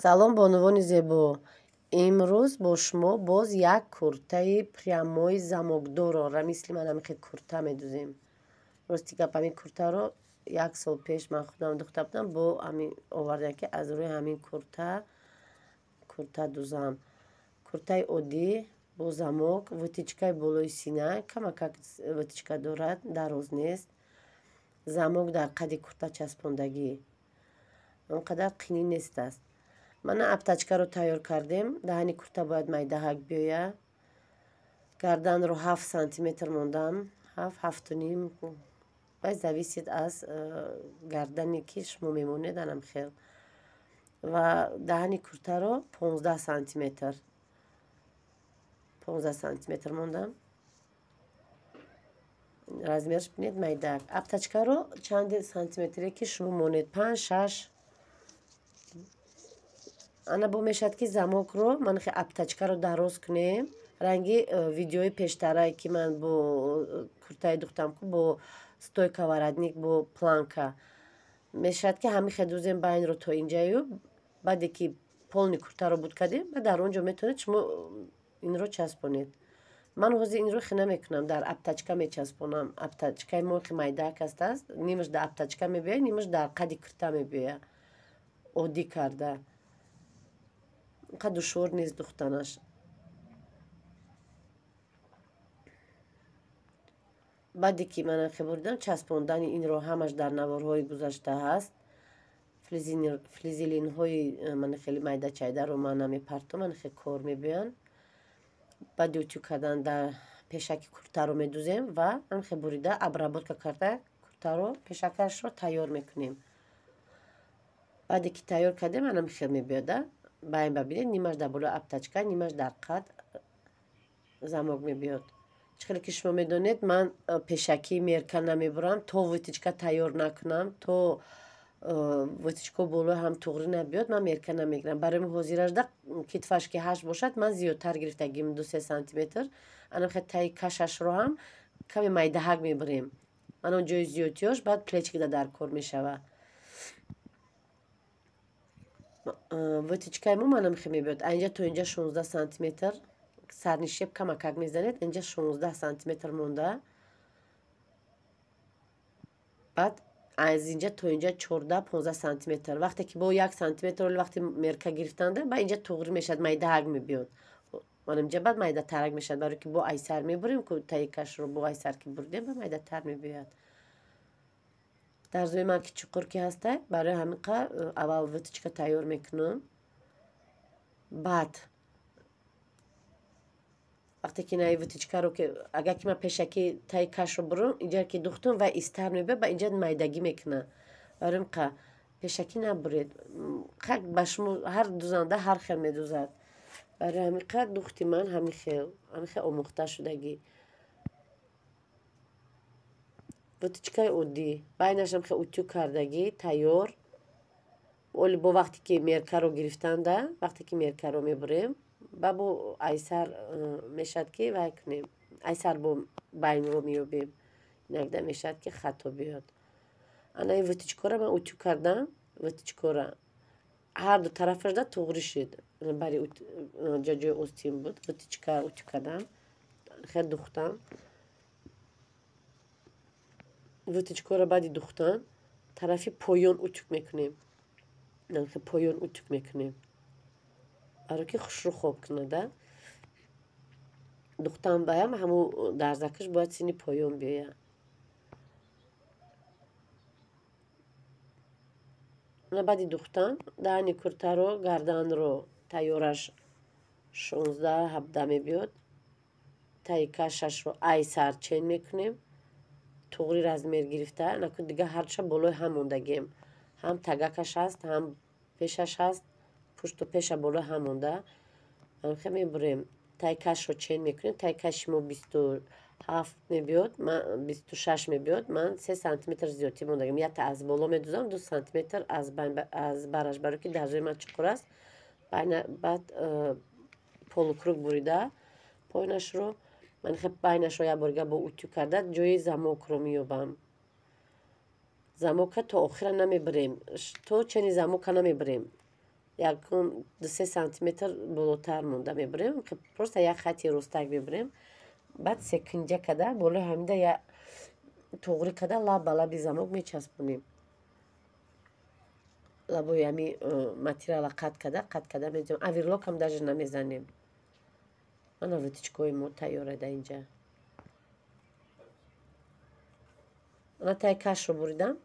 Салом бонувони зебо. Имрӯз бо шумо боз як куртаи прямои замокдорро мисли ман ҳамин курта медӯзем. Рости гап ҳамин куртаро як сол пеш ман худам духта будам бо ҳамин овардам ки аз рӯи ҳамин курта дӯзам. Куртаи оддӣ бо замок, витичкаи болои сина, камакак витичка дорад, дароз нест. Замок дар қади курта часпондагӣ. Он қадар қинӣ нестааст. Мана аптачкаро тайёр кардем. Даҳани курта бояд майдаҳак биёяд. Гарданро 7 сантиметр мондам. 7-7.5. Бай зависит аз гардане ки шумо мемонед анам хел. Ва даҳани куртаро 15 сантиметр. 15 сантиметр мондам. Размерш бинед майдаҳак. Аптачкаро чанди сантиметре ки шумо монед 5-6. Ана бо мешад ки замокро ман аптачкаро дароз кунем. Ранги видеои пештарае ки ман бо куртаи духтам ку бо стойка воротник бо планка. Мешад ки ҳамин хедузем байнро то инҷаю. Баъде ки полни куртаро буд кардем, дар онҷо метавонед шумо инро часпонед. Ман ҳозир инро хина мекунам, дар аптачка мечаспонам. Аптачкаи мо майдаҳак астааст. Нимаш дар аптачка мебиёяд, нимаш дар қади курта мебиёяд. Оддӣ карда. Инқадр душвор нест духтанаш. баъде ки ман бурдам часпондани инро ҳамаш дар наворҳои гузашта ҳаст. флизелинҳои ман хеле майда чайдаро ман мепартом, ман хеле кор мебиёянд. баъди утюг кардан дар пешаки куртаро медӯзем ва ман хеле бурида обработка карда куртаро пешакашро тайёр мекунем. баъде ки тайёр кардем манам хеле мебиёда. байн бабинед, нимаш дар болои аптачка, нимаш дар қад замок мебиёд. чӣ хеле ки шумо медонед, ман пешакӣ мерка намебурам то витичка тайёр накунам, то витичко боло ҳам туғри набиёд, ман мерка намегирам. Барои ҳозиражда китфаш ки 8 бошад, ман зиёдтар гирифтагим 2-3 сантиметр. Анам хе таи кашашро ҳам каме майдаҳак мебурем. Манам ҷои зиёдиёш баъд плечкида дар кор мешавад. витичкаи мо манам хе мебиёд. Инҷа то инҷа 16 сантиметр. Сарнишеб камакак мезанед. Инҷа 16 сантиметр монда. баъд аз инҷа то инҷа 14-15 сантиметр. Вақте ки бо 1 сантиметр вақти мерка гирифтанда ба инҷа туғри мешад, майдаҳак мебиёд. Ман инҷа баъд майдатарак мешад, барои ки бо айсар мебурем, ку таи кашро бо айсар ки бурдем ба майдатар мебиёяд. Дарзои ман ки чуқур ки ҳастай, барои ҳамин қа аввал витичка тайёр мекунам. баъд вақте ки наи витичкаро ки агар ки ман пешаки таи кашро бурам, инҷа ки духтум ва истар мебиёд, ба инҷа майдагӣ мекунам. барои ин қа пешакӣ набуред. ба шумо ҳар дӯзанда ҳар хел медӯзад. барои ҳамин қа духти ман ҳамин хел омӯхта шудагӣ. витичкаи оддӣ байнашам хе утюг кардагӣ тайёр. оли бо вақте ки меркаро гирифтанда, вақте ки меркаро мебурем, ба бо айсар мешад ки вай кунем. Айсар бо байнро меёбем. инакда мешад ки хато биёд. ана ин витичкора ман утюг кардам. витичкора ҳарду тарафашда туғри шуд. бари ҷои остин буд. витичка утюг кардам. хеле духтам. витичкора баъди духтан тарафи поён утюг мекунем. поён утюг мекунем. барои ки хушрӯ хоб кунада. духтан баям ҳамун дарзакаш бояд сини поён биёяд. баъди духтан даҳани куртаро гарданро тайёраш 16-17 мебиёд. таи кашашро айсар чен мекунем. туғри размер гирифта наку дига ҳарча болои ҳам мондагием. ҳам тагакаш ҳаст, ҳам пешаш ҳаст. пушту пеша болои ҳам монда. хе мебурем. таи кашро чен мекунем. таи каши мо 27 мебиёд, 26 мебиёд. ман 3 сантиметр зиёдтӣ мондагием. як аз боло медӯзам, 2 сантиметр аз бараш, барои ки дарзои ман чуқур аст. баъд полукруг бурида пойнашро ман хе байнашро як борига бо утюг карда ҷои замокро меёбам. замока то охира намебурем. то чени замока намебурем. якун 2-3 сантиметр болотар монда мебурем, просто як хати ростак мебурем. баъд секунҷа када болои ҳамида як туғри када лаб ба лаби замок мечаспонем. лабои ҳами материала қат када мезанем. Аверлокам даже намезанем. Ана витичкои мо тайёрада инҷа. ана тай кашро буридам,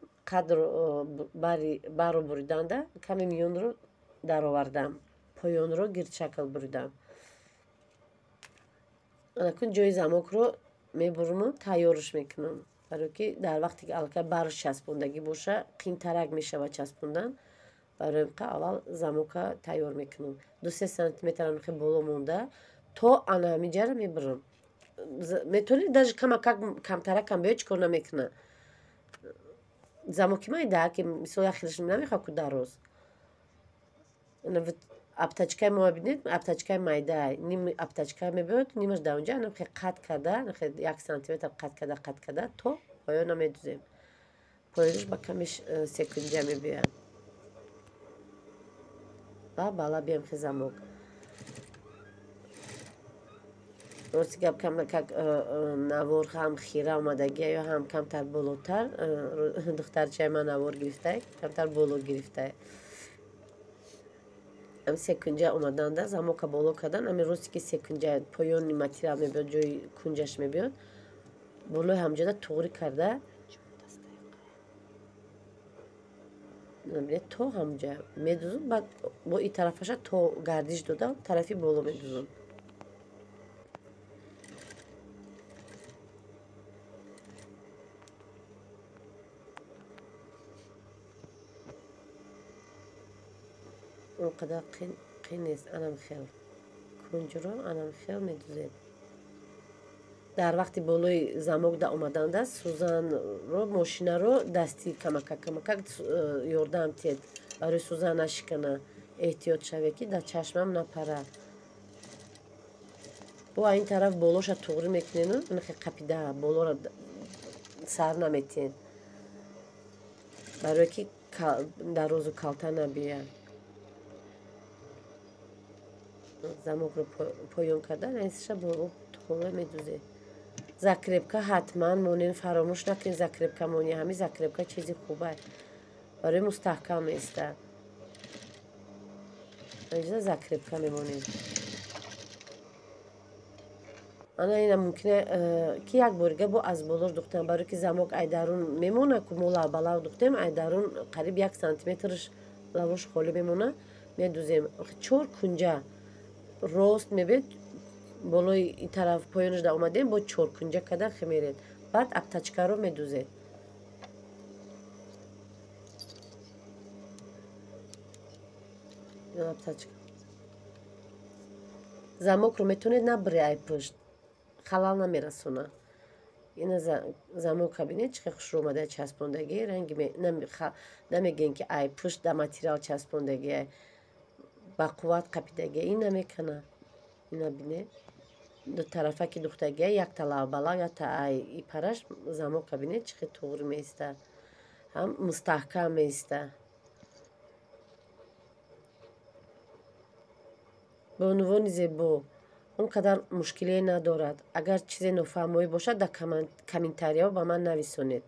барро буриданда каме миёнро даровардам, поёнро гирдшакл буридам. анакун ҷои замокро мебурму тайёрш мекунам, барои ки дар вақте ки аллакай барш часпондагӣ боша қийтарак мешавад часпондан. барои ин аввал замока тайёр мекунам. 2-3 сантиметр анахи боло монда то ана ҳаминҷаро мебурам. метавонед даже камтаракам биёд чӣ кор намекуна. замоки майда ки мисол яхелаш намехоҳад ку дароз. аптачкаи мо бинед, аптачкаи майда ним аптачка мебиёд, нимаш дар онҷа анахи қат када, анахи 1 сантиметр қат када то поёна медузем. поёнаш ба камиш секунҷа мебиёяд. ба лаби ҳамхи замок. рости гап как навор ҳам хира омадагия ё ҳам камтар болотар. духтарчаи ман навор гирифтае, камтар боло гирифтае. ам секунҷа омаданда замока боло кардан, ами рости ки секунҷа поёни материал мебиёд, ҷои кунҷаш мебиёд, болои ҳамҷода туғри карда то ҳамҷа медузам. баъд бо ин тарафаша то гардиш дода тарафи боло медузам. он қадар қин нест. анам хел кунҷро анам хел медузед. дар вақти болои замок да омаданда сӯзанро мошинаро дастӣ камакак ёрдам тед, барои сӯзан нашикана. эҳтиёт шавед ки дар чашмам напара. бо ин тараф болоша туғри мекунену нахе қапида болоро сар наметен, барое ки дарозу калта набияд. замокро поён кардан айсаша бо туғра медузед. закрепка ҳатман монен, фаромӯш накунед закрепка мони. ҳамин закрепка чизи хуб аст, барои мустаҳкам меистад. инҷа закрепка мемонед. ана ина мумкина ки як борига бо аз болош духтам, барои ки замок ай дарун мемона ку мо лав ба лав духтем, ай дарун қариб 1 сантиметрш лавош холӣ мемона, медузем. 4 кунҷа рост мебед, болои ин тараф поёнаш да омадем, бо 4 кунҷа када химеред. баъд аптачкаро медузед. замокро метавонед набуре ай пушт, халал намерасона. ина замока бинед чӣ хушрӯ омада часпондагӣ, ранги намегӯем ки ай пушт да материал часпондагӣ ба қувват қапидагӣ. ин намекана. ина бинед ду тарафаки духтагия якта лав ба лав, якта ай ипараш замока бинед чӣ хел туғри меистад, ҳам мустаҳкам меистад. ба унвони зебо он қадар мушкилие надорад. агар чизе нофаҳмоӣ бошад дар комментариҳо ба ман нависонед.